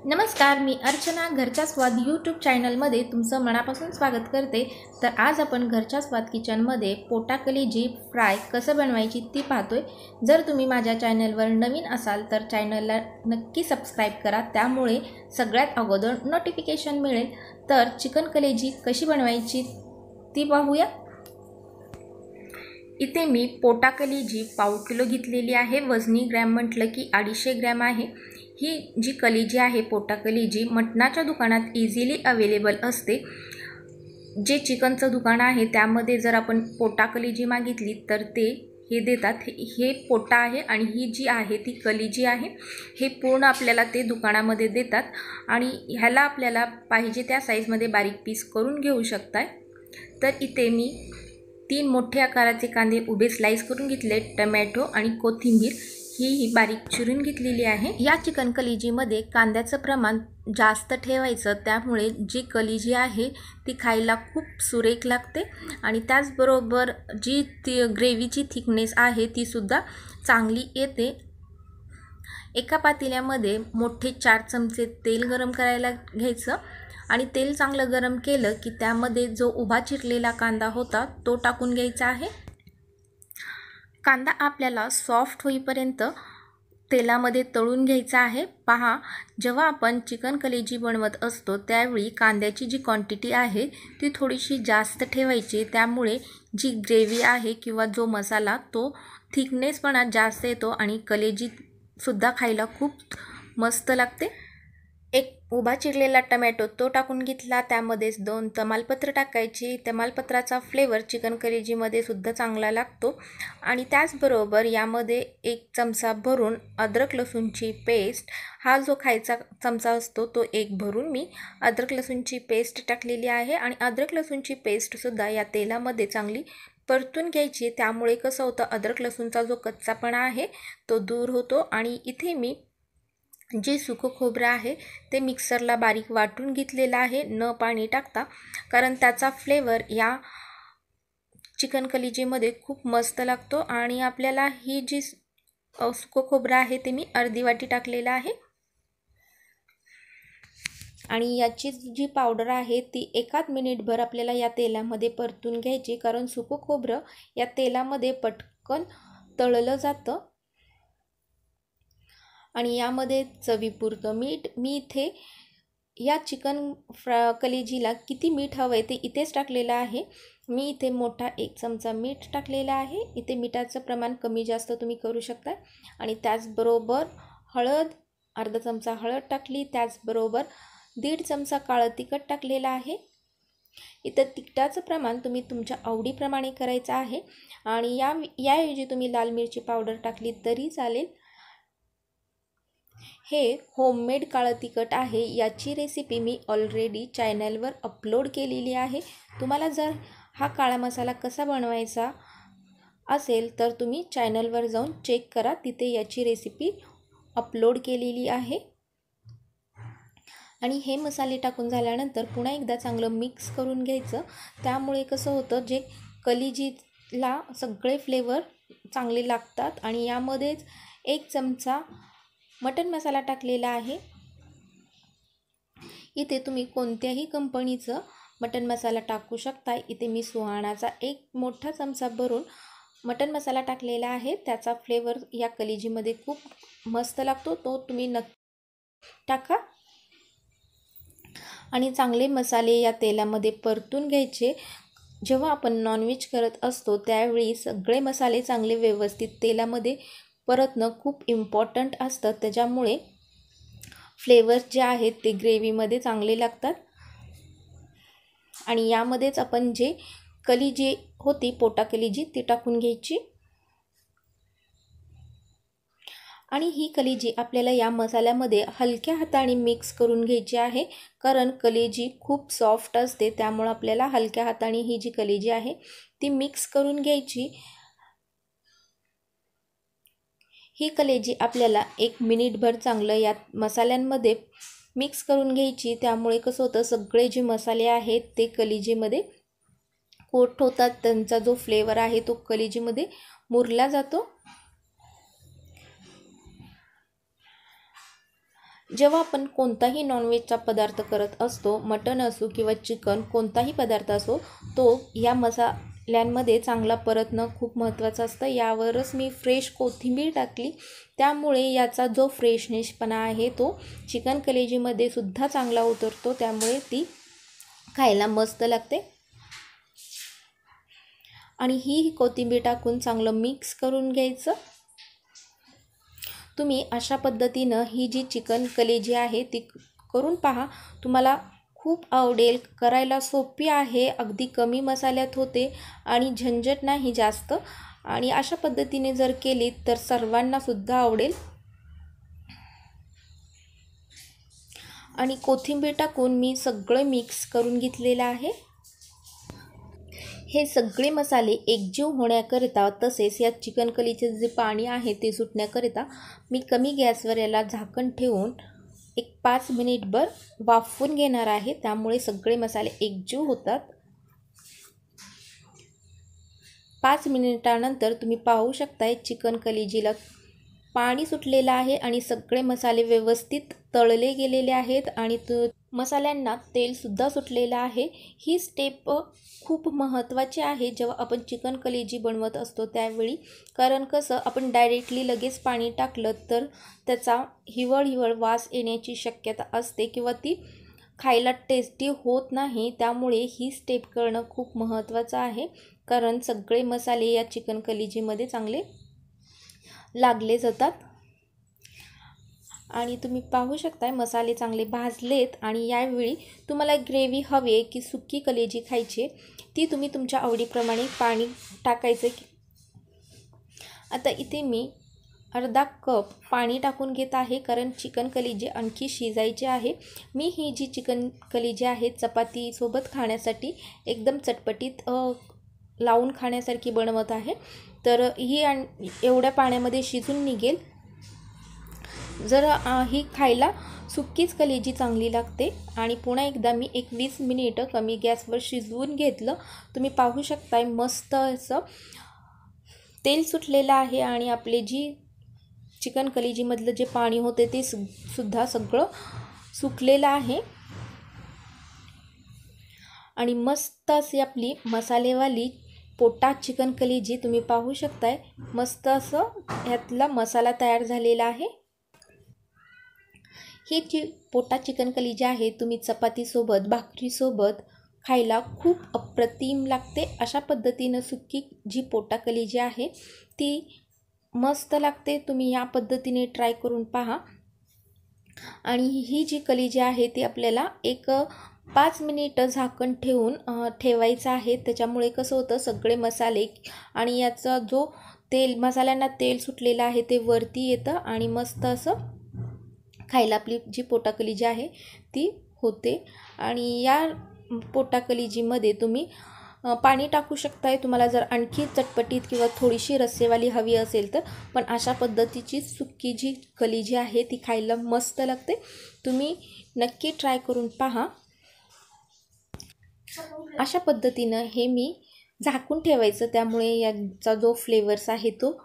नमस्कार, मी अर्चना घरचा स्वाद यूट्यूब चॅनलमध्ये तुमचं मनापासून स्वागत करते। तर आज आपण घरच्या स्वाद किचनमध्ये पोटाकलेजी फ्राय कसं बनवायची ती पाहतोय। जर तुम्ही माझ्या चॅनलवर नवीन असाल तर चॅनलला नक्की सबस्क्राइब करा, त्यामुळे सगळ्यात अगोदर नोटिफिकेशन मिळेल। तर चिकन कलेजी कशी बनवायची ती पाहूया। इथे मी पोटाकलेजी पाव किलो घेतलेली आहे। वजनी ग्रॅम म्हटलं की 250 ग्रॅम आहे। ही जी कलेजी आहे पोटाकलेजी मटणाच्या दुकानात इझिली अवेलेबल असते। जे चिकनचं दुकान आहे त्यामध्ये जर आपण पोटाकलेजी मागितली तर ते हे देतात। हे पोटा आहे आणि ही जी आहे ती कलेजी आहे। हे पूर्ण आपल्याला ते दुकानामध्ये देतात आणि ह्याला आपल्याला पाहिजे त्या साईजमध्ये बारीक पीस करून घेऊ शकताय। तर इथे मी 3 मोठे आकाराचे कांदे उभे स्लाइस करून घेतले, टोमॅटो आणि कोथिंबीर ही बारीक चिरून घेतलेली आहे। या चिकन कलेजीमध्ये कांद्याचं प्रमाण जास्त ठेवायचं, त्यामुळे जी कलेजी आहे ती खायला खूप सुरेख लागते आणि त्याचबरोबर जी ग्रेव्हीची थिकनेस आहे ती सुद्धा चांगली येते। एका पातेल्यामध्ये मोठे 4 चमचे तेल गरम करायला घ्यायचं आणि तेल चांगलं गरम केलं की त्यामध्ये जो उभा चिरलेला कांदा होता तो टाकून घ्यायचा आहे। कांदा आपल्याला सॉफ्ट होईपर्यंत तेलामध्ये तळून घ्यायचा आहे। पहा, जेव्हा आपण चिकन कलेजी बनवत असतो त्यावेळी कांद्याची जी क्वांटिटी आहे ती थोडीशी जास्त ठेवायची, त्यामुळे जी ग्रेव्ही आहे किंवा जो मसाला तो थिकनेसपणा जास्त येतो आणि कलेजी सुद्धा खायला खूप मस्त लागते। एक उभा चिरलेला टोमॅटो तो टाकून घेतला, त्यामध्येच 2 तमालपत्र टाकायची। तमालपत्राचा फ्लेवर चिकन कलेजीमध्ये सुद्धा चांगला लागतो आणि त्याचबरोबर यामध्ये 1 चमचा भरून अद्रक लसूणची पेस्ट, हा जो खायचा चमचा असतो तो 1 भरून मी अद्रक लसूणची पेस्ट टाकलेली आहे आणि अद्रक लसूणची पेस्ट सुद्धा या तेलामध्ये चांगली परतून घ्यायची, त्यामुळे कसं होतं अद्रक लसूणचा जो कच्चापणा आहे तो दूर होतो। आणि इथे मी जे सुकं खोबरं आहे ते मिक्सरला बारीक वाटून घेतलेलं आहे, न पाणी टाकता, कारण त्याचा फ्लेवर या चिकन कलेजीमध्ये खूप मस्त लागतो। आणि आपल्याला ही जी सुकं खोबरं आहे ते मी अर्धी वाटी टाकलेलं आहे आणि याची जी पावडर आहे ती 1 मिनिटभर आपल्याला या तेलामध्ये परतून घ्यायची, कारण सुकं खोबरं या तेलामध्ये पटकन तळलं जातं। आणि यामध्ये चवीपुरतं मीठ, मी इथे या चिकन कलेजीला किती मीठ हवं आहे ते इथेच टाकलेलं आहे। मी इथे मोठा 1 चमचा मीठ टाकलेला आहे। इथे मिठाचं प्रमाण कमी जास्त तुम्ही करू शकता। आणि त्याचबरोबर हळद, अर्धा चमचा हळद टाकली, त्याचबरोबर 1.5 चमचा काळं तिखट टाकलेलं आहे। इथं तिखटाचं प्रमाण तुम्ही तुमच्या आवडीप्रमाणे करायचं आहे आणि याऐवजी तुम्ही लाल मिरची पावडर टाकली तरी चालेल। हे होममेड काळं तिखट आहे, याची रेसिपी मी ऑलरेडी चॅनलवर अपलोड केलेली आहे। तुम्हाला जर हा काळा मसाला कसा बनवायचा असेल तर तुम्ही चॅनलवर जाऊन चेक करा, तिथे याची रेसिपी अपलोड केलेली आहे। आणि हे मसाले टाकून झाल्यानंतर पुन्हा एकदा चांगलं मिक्स करून घ्यायचं, त्यामुळे कसं होतं जे कलेजीला सगळे फ्लेवर चांगले लागतात। आणि यामध्येच 1 चमचा मटन मसाला टाकलेला आहे। इथे तुम्ही कोणत्याही कंपनीचं मटन मसाला टाकू शकता। इथे मी सुहानाचा 1 मोठा चमचा भरून मटन मसाला टाकलेला आहे, त्याचा फ्लेवर या कलेजीमध्ये खूप मस्त लागतो, तो तुम्ही नक्की टाका। आणि चांगले मसाले या तेलामध्ये परतून घ्यायचे। जेव्हा आपण नॉनव्हेज करत असतो त्यावेळी सगळे मसाले चांगले व्यवस्थित तेलामध्ये परतणं खूप इम्पॉर्टंट असतं, त्याच्यामुळे फ्लेवर जे आहेत ते ग्रेव्हीमध्ये चांगले लागतात। आणि यामध्येच आपण जे कलेजी होती पोटाकलेजी ती टाकून घ्यायची आणि ही कलेजी आपल्याला या मसाल्यामध्ये हलक्या हाताने मिक्स करून घ्यायची आहे, कारण कलेजी खूप सॉफ्ट असते, त्यामुळे आपल्याला हलक्या हाताने ही जी कलेजी आहे ती मिक्स करून घ्यायची। ही कलेजी आपल्याला 1 मिनिटभर चांगलं या मसाल्यांमध्ये मिक्स करून घ्यायची, त्यामुळे कसं होतं सगळे जे मसाले आहेत ते कलेजीमध्ये कोट होतात, त्यांचा जो फ्लेवर आहे तो कलेजीमध्ये मुरला जातो। जेव्हा आपण कोणताही नॉनव्हेजचा पदार्थ करत असतो, मटण असो किंवा चिकन, कोणताही पदार्थ असो, तो या मसाल्यांमध्ये चांगला परतणं खूप महत्त्वाचं असतं. यावरच मी फ्रेश कोथिंबीर टाकली, त्यामुळे याचा जो फ्रेशनेसपणा आहे तो चिकन कलेजीमध्ये सुद्धा चांगला उतरतो, त्यामुळे ती खायला मस्त लागते. आणि ही कोथिंबीर टाकून चांगलं मिक्स करून घ्यायचं. तुम्ही अशा पद्धतीनं ही जी चिकन कलेजी आहे ती करून पहा, तुम्हाला खूप आवडेल. करायला सोपी आहे, अगदी कमी मसाल्यात होते आणि झंझट नाही जास्त. आणि अशा पद्धतीने जर केली तर सर्वांनासुद्धा आवडेल. आणि कोथिंबीर टाकून मी सगळं मिक्स करून घेतलेलं आहे. हे सगळे मसाले एकजीव होण्याकरिता तसेच या चिकन कलीचे जे पाणी आहे ते सुटण्याकरिता मी कमी गॅसवर याला झाकण ठेवून एक 5 मिनिटभर वाफवून घेणार आहे. त्यामुळे सगळे मसाले एकजीव होतात. 5 मिनिटानंतर तुम्ही पाहू शकताय चिकन कलेजीला पाणी सुटलेलं आहे आणि सगळे मसाले व्यवस्थित तळले गेलेले आहेत आणि मसाल्यांना तेलसुद्धा सुटलेलं आहे. ही स्टेप खूप महत्त्वाची आहे जेव्हा आपण चिकन कलेजी बनवत असतो त्यावेळी, कारण कसं आपण डायरेक्टली लगेच पाणी टाकलं तर त्याचा हिवळ वास येण्याची शक्यता असते किंवा ती खायला टेस्टी होत नाही. त्यामुळे ही स्टेप करणं खूप महत्त्वाचं आहे, कारण सगळे मसाले या चिकन कलेजीमध्ये चांगले लागले जातात. आणि तुम्ही पाहू शकताय मसाले चांगले भाजलेत. आणि यावेळी तुम्हाला ग्रेव्ही हवी आहे की सुकी कलेजी खायची, ती तुम्ही तुमच्या आवडीप्रमाणे पाणी टाकायचं. आता इथे मी अर्धा कप पाणी टाकून घेत आहे, कारण चिकन कलेजी आणखी शिजायची आहे. मी ही जी चिकन कलेजी आहे चपातीसोबत खाण्यासाठी एकदम चटपटीत लावून खाण्यासारखी बनवत आहे. तर ही एवढ्या पाण्यामध्ये शिजून निघेल. जर ही खायला सुकीच कलेजी चांगली लागते. आणि पुन्हा एकदा मी 20 मिनिटं कमी गॅसवर शिजवून घेतलं. तुम्ही पाहू शकताय मस्त असं तेल सुटलेलं आहे आणि आपले जी चिकन कलेजीमधलं जे पाणी होते ते सुद्धा सगळं सुकलेलं आहे. आणि मस्त अशी आपली मसालेवाली पोटा चिकन कलेजी तुम्ही पाहू शकताय. मस्त असं ह्यातला मसाला तयार झालेला आहे. ही जी पोटा चिकन कलेजी आहे तुम्ही चपातीसोबत भाकरीसोबत खायला खूप अप्रतिम लागते. अशा पद्धतीनं सुकी जी पोटा कलेजी आहे ती मस्त लागते. तुम्ही या पद्धतीने ट्राय करून पहा. आणि ही जी कलेजी आहे ती आपल्याला एक 5 मिनिटं झाकण ठेवून ठेवायचं आहे. त्याच्यामुळे कसं होतं सगळे मसाले आणि याचा जो मसाल्यांना तेल सुटलेलं आहे ते वरती येतं आणि मस्त असं खायला आपली जी पोटा कलेजी आहे ती होते. आणि या पोटा कलेजीमध्ये तुम्ही पाणी टाकू शकताय तुम्हाला जर आणखी चटपटीत किंवा थोडीशी रस्सेवाली हवी असेल तर. पण अशा पद्धतीची सुकी जी कलेजी आहे ती खायला मस्त लागते. तुम्ही नक्की ट्राय करून पहा. अशा पद्धतीनं हे मी झाकून ठेवायचं, त्यामुळे याचा जो फ्लेवर्स आहे तो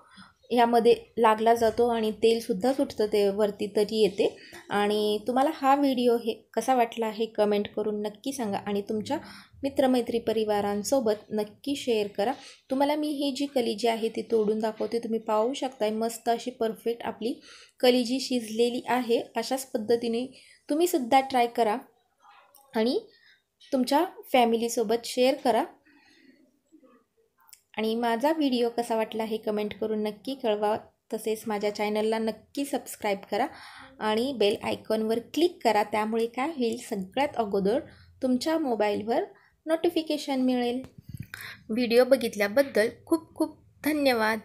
यामध्ये लागला जातो आणि तेलसुद्धा सुटतं ते वरती तरी येते. आणि तुम्हाला हा व्हिडिओ कसा वाटला हे कमेंट करून नक्की सांगा आणि तुमच्या मित्रमैत्री परिवारांसोबत नक्की शेअर करा. तुम्हाला मी ही जी कलेजी आहे ती तोडून दाखवते. तुम्ही पाहू शकताय मस्त अशी परफेक्ट आपली कलेजी शिजलेली आहे. अशाच पद्धतीने तुम्हीसुद्धा ट्राय करा आणि तुमच्या फॅमिलीसोबत शेअर करा. आणि माझा व्हिडिओ कसा वाटला हे कमेंट करून नक्की कळवा. तसेच माझ्या चॅनलला नक्की सबस्क्राईब करा आणि बेल आयकॉनवर क्लिक करा. त्यामुळे काय होईल सगळ्यात अगोदर तुमच्या मोबाईलवर नोटिफिकेशन मिळेल. व्हिडिओ बघितल्याबद्दल खूप खूप धन्यवाद.